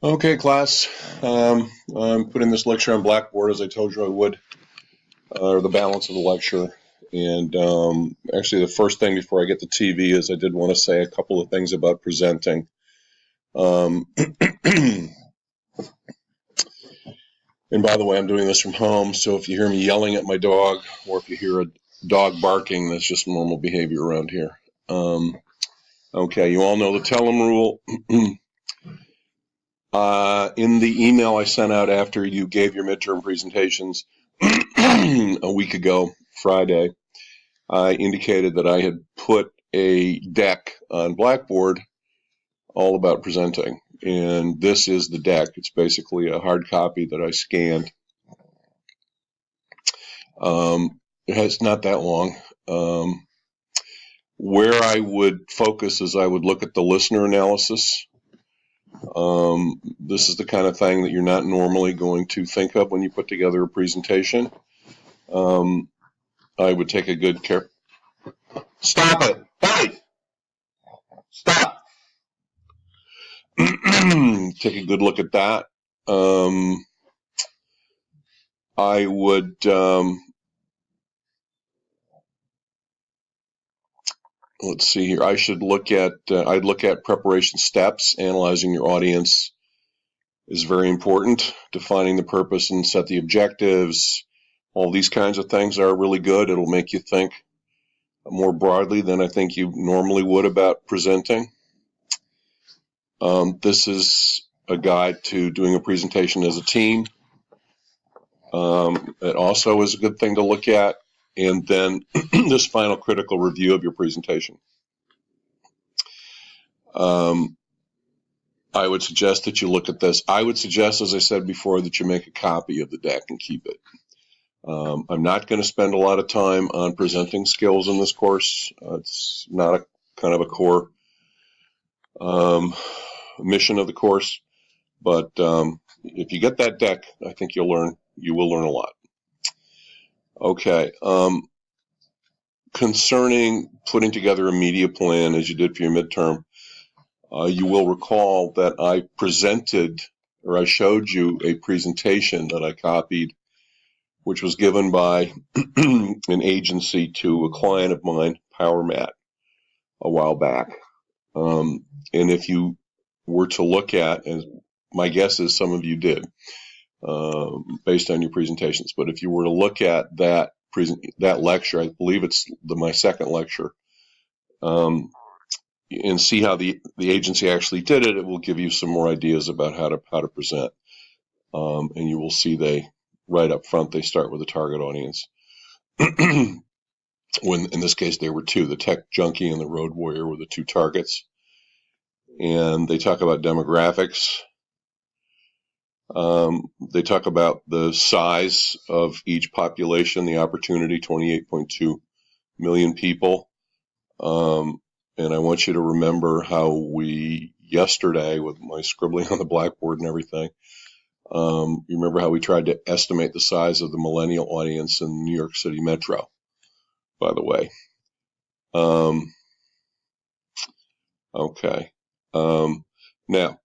Okay, class. I'm putting this lecture on Blackboard as I told you I would, or the balance of the lecture. And actually, the first thing before I get to TV is I did want to say a couple of things about presenting. And by the way, I'm doing this from home, so if you hear me yelling at my dog or if you hear a dog barking, that's just normal behavior around here. Okay, you all know the tell 'em rule. In the email I sent out after you gave your midterm presentations a week ago, Friday, I indicated that I had put a deck on Blackboard all about presenting. And this is the deck. It's basically a hard copy that I scanned. It's not that long. Where I would focus is I would look at the listener analysis. This is the kind of thing that you're not normally going to think of when you put together a presentation. I would take a good care. Stop it! Hey! Stop! Take a good look at that. I would let's see here. I should look at. I'd look at preparation steps. Analyzing your audience is very important. Defining the purpose and set the objectives. All these kinds of things are really good. It'll make you think more broadly than I think you normally would about presenting. This is a guide to doing a presentation as a team. It also is a good thing to look at. And then this final critical review of your presentation. I would suggest that you look at this. I would suggest, as I said before, that you make a copy of the deck and keep it. I'm not going to spend a lot of time on presenting skills in this course. It's not a kind of a core mission of the course. But if you get that deck, I think you will learn a lot. Okay. Concerning putting together a media plan as you did for your midterm, you will recall that I showed you a presentation that I copied, which was given by an agency to a client of mine, PowerMat, a while back. And if you were to look at, and my guess is some of you did, based on your presentations, but if you were to look at that lecture, I believe it's my second lecture, and see how the agency actually did it, it will give you some more ideas about how to present. And you will see right up front, they start with a target audience. When in this case, there were two, the tech junkie and the road warrior were the two targets. And they talk about demographics. They talk about the size of each population, the opportunity, 28.2 million people. And I want you to remember how we, yesterday, with my scribbling on the blackboard and everything, you remember how we tried to estimate the size of the millennial audience in New York City Metro, by the way. Okay. Now,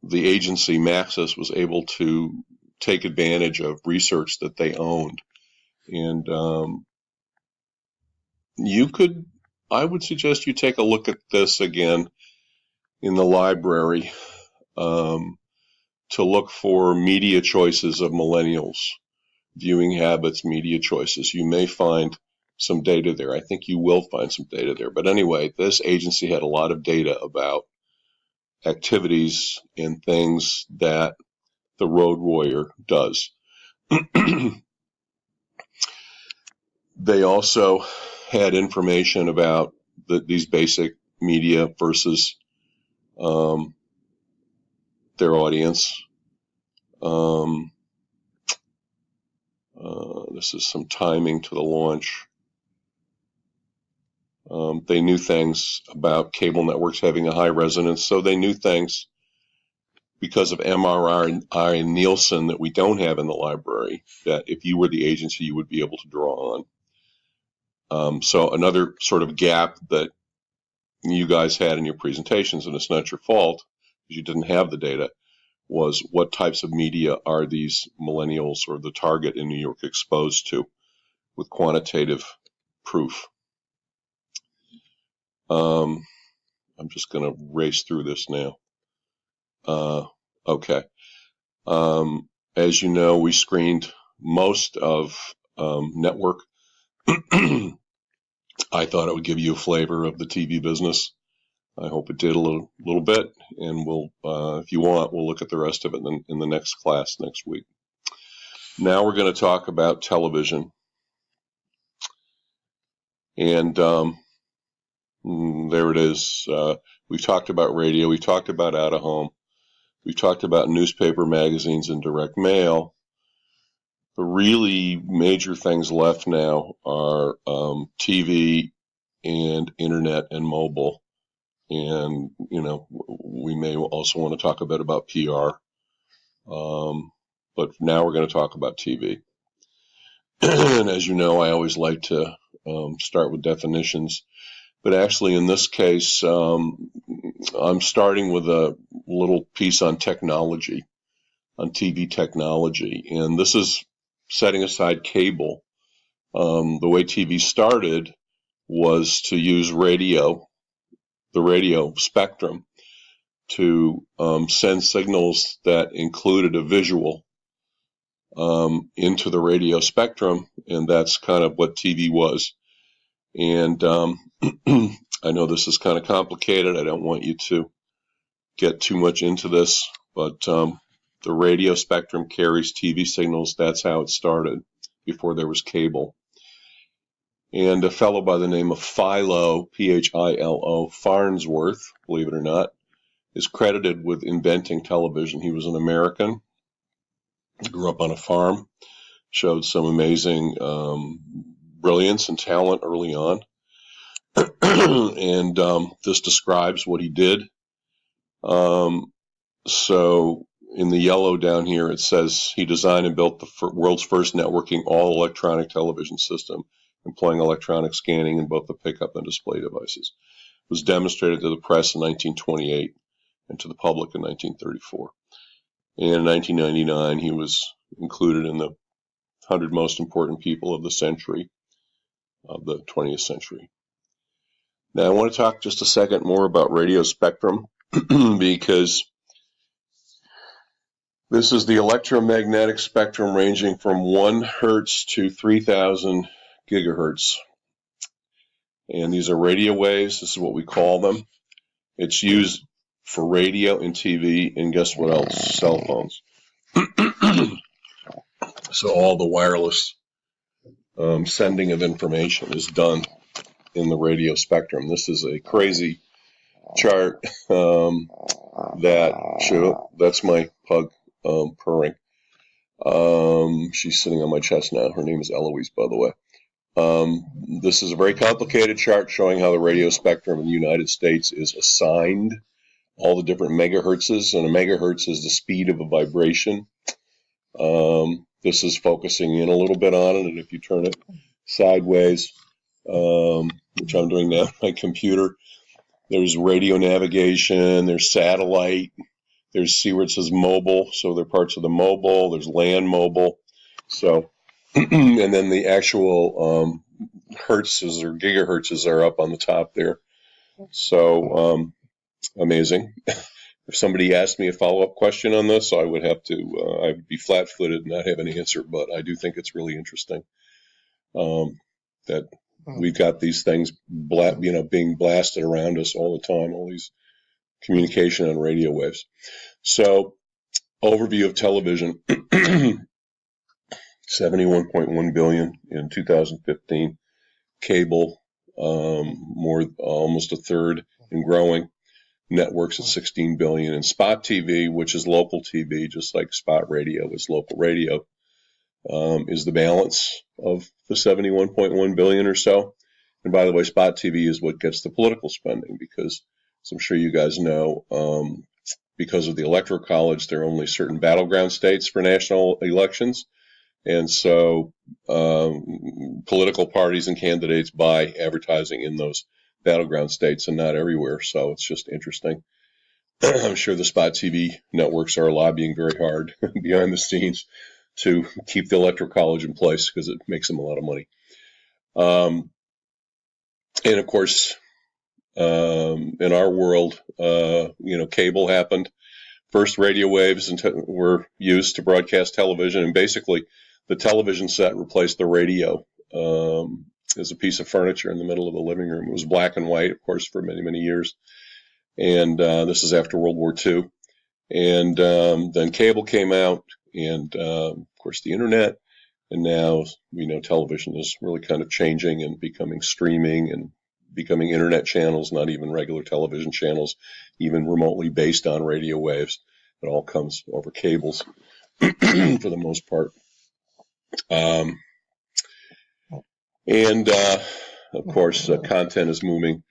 the agency, Maxis, was able to take advantage of research that they owned. And I would suggest you take a look at this again in the library to look for media choices of millennials, viewing habits, media choices. You may find some data there. I think you will find some data there. But anyway, this agency had a lot of data about activities and things that the road warrior does. They also had information about these basic media versus their audience. This is some timing to the launch. They knew things about cable networks having a high resonance, so they knew things because of MRI and Nielsen that we don't have in the library, that if you were the agency, you would be able to draw on. So another sort of gap that you guys had in your presentations, and it's not your fault because you didn't have the data, was what types of media are these millennials or the target in New York exposed to with quantitative proof. I'm just going to race through this now. Okay. As you know, we screened most of network. I thought it would give you a flavor of the TV business. I hope it did a little bit, and we'll, if you want, we'll look at the rest of it in the next class next week. Now we're going to talk about television, and there it is. We've talked about radio, we've talked about out of home, we've talked about newspaper, magazines, and direct mail. The really major things left now are TV and internet and mobile. And, you know, we may also want to talk a bit about PR. But now we're going to talk about TV. And as you know, I always like to start with definitions. But actually, in this case, I'm starting with a little piece on technology, on TV technology. And this is setting aside cable. The way TV started was to use radio, the radio spectrum, to send signals that included a visual into the radio spectrum, and that's kind of what TV was. And I know this is kind of complicated. I don't want you to get too much into this, but the radio spectrum carries TV signals. That's how it started before there was cable. And a fellow by the name of Philo, Philo, Farnsworth, believe it or not, is credited with inventing television. He was an American, grew up on a farm, showed some amazing brilliance and talent early on. And this describes what he did. So in the yellow down here, it says he designed and built the world's first networking all-electronic television system, employing electronic scanning in both the pickup and display devices. It was demonstrated to the press in 1928 and to the public in 1934. And in 1999, he was included in the 100 most important people of the century, of the 20th century. Now, I want to talk just a second more about radio spectrum because this is the electromagnetic spectrum ranging from 1 hertz to 3,000 gigahertz. And these are radio waves. This is what we call them. It's used for radio and TV, and guess what else? Cell phones. So all the wireless sending of information is done in the radio spectrum. This is a crazy chart that's my pug purring. She's sitting on my chest now. Her name is Eloise, by the way. This is a very complicated chart showing how the radio spectrum in the United States is assigned all the different megahertzes, and a megahertz is the speed of a vibration. This is focusing in a little bit on it, and if you turn it sideways, which I'm doing now on my computer, there's radio navigation, there's satellite, there's, see where it says mobile, so they're parts of the mobile, there's land mobile, so, and then the actual hertzes or gigahertzes are up on the top there. So, amazing. If somebody asked me a follow-up question on this, I would have to, I would be flat-footed and not have an answer, but I do think it's really interesting that we've got these things, being blasted around us all the time, all these communication on radio waves. So, overview of television, 71.1 billion in 2015. Cable, almost a third and growing. Networks at 16 billion, and spot TV, which is local TV, just like spot radio is local radio, is the balance of the 71.1 billion or so. And by the way, spot TV is what gets the political spending because, as I'm sure you guys know, because of the Electoral College, there are only certain battleground states for national elections. And so political parties and candidates buy advertising in those battleground states and not everywhere. So it's just interesting. I'm sure the spot TV networks are lobbying very hard behind the scenes to keep the electoral college in place because it makes them a lot of money. And of course, in our world, cable happened. First radio waves were used to broadcast television, and basically the television set replaced the radio as a piece of furniture in the middle of the living room. It was black and white, of course, for many, many years. And this is after World War II. And then cable came out, and of course the internet. And now we know television is really kind of changing and becoming streaming and becoming internet channels, not even regular television channels, even remotely based on radio waves. It all comes over cables for the most part. Of course, content is moving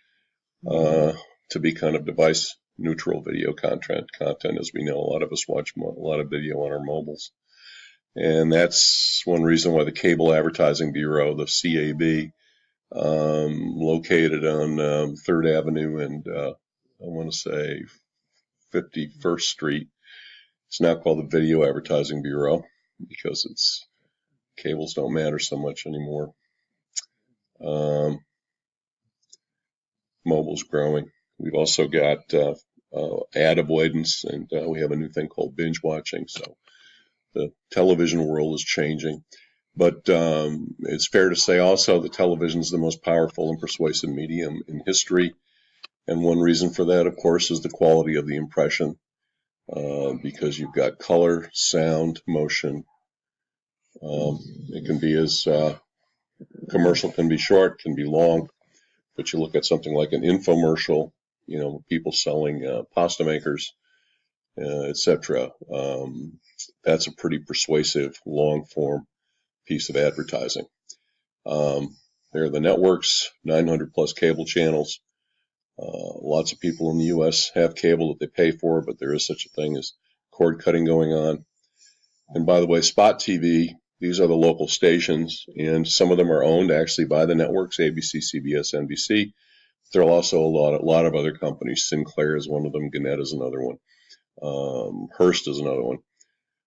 to be kind of device neutral video content. As we know, a lot of us watch a lot of video on our mobiles. And that's one reason why the Cable Advertising Bureau, the CAB, located on 3rd Avenue and I want to say 51st Street. It's now called the Video Advertising Bureau because cables don't matter so much anymore. Mobile's growing. We've also got ad avoidance, and we have a new thing called binge watching. So the television world is changing. But it's fair to say also that television is the most powerful and persuasive medium in history. And one reason for that, of course, is the quality of the impression, because you've got color, sound, motion. It can be commercial can be short, can be long, but you look at something like an infomercial, people selling pasta makers, etc. That's a pretty persuasive, long-form piece of advertising. There are the networks, 900 plus cable channels. Lots of people in the U.S. have cable that they pay for, but there is such a thing as cord cutting going on. And by the way, Spot TV, these are the local stations, and some of them are owned actually by the networks, ABC, CBS, NBC. There are also a lot of other companies. Sinclair is one of them. Gannett is another one. Hearst is another one.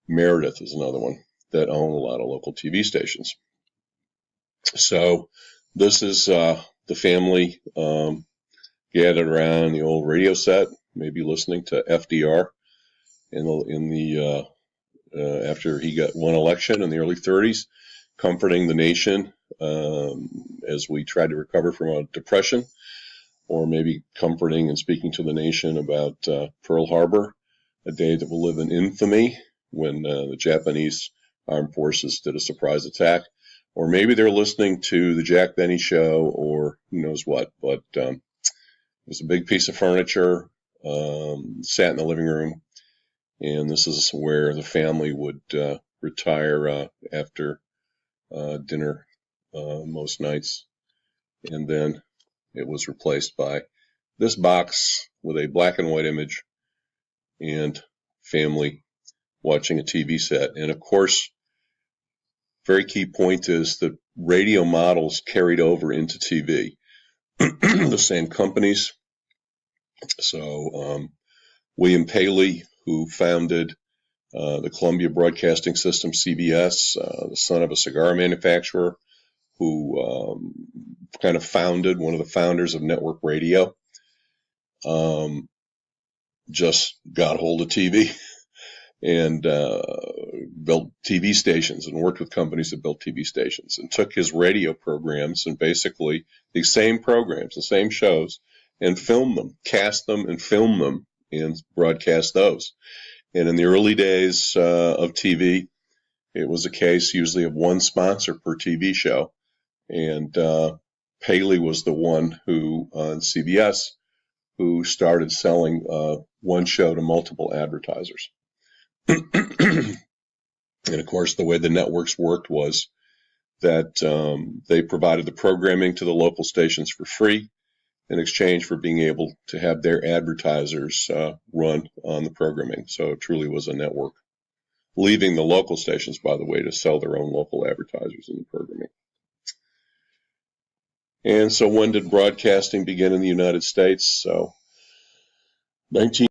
Meredith is another one that own a lot of local TV stations. So this is the family gathered around the old radio set, maybe listening to FDR after he won election in the early 30s, comforting the nation as we tried to recover from a depression, or maybe comforting and speaking to the nation about Pearl Harbor, a day that will live in infamy when the Japanese armed forces did a surprise attack. Or maybe they're listening to the Jack Benny show or who knows what. But it was a big piece of furniture, sat in the living room. And this is where the family would retire after dinner most nights. And then it was replaced by this box with a black and white image and family watching a TV set. And of course, very key point is that radio models carried over into TV. The same companies. So William Paley, who founded the Columbia Broadcasting System, CBS, the son of a cigar manufacturer, who kind of founded, one of the founders of network radio, just got hold of TV and built TV stations and worked with companies that built TV stations and took his radio programs and basically these same programs, the same shows, and filmed them, cast them and filmed them and broadcast those. And in the early days of TV, it was a case usually of one sponsor per TV show. And Paley was the one who, on CBS, who started selling one show to multiple advertisers. And of course, the way the networks worked was that they provided the programming to the local stations for free in exchange for being able to have their advertisers run on the programming. So it truly was a network, leaving the local stations, by the way, to sell their own local advertisers in the programming. And so when did broadcasting begin in the United States? So 19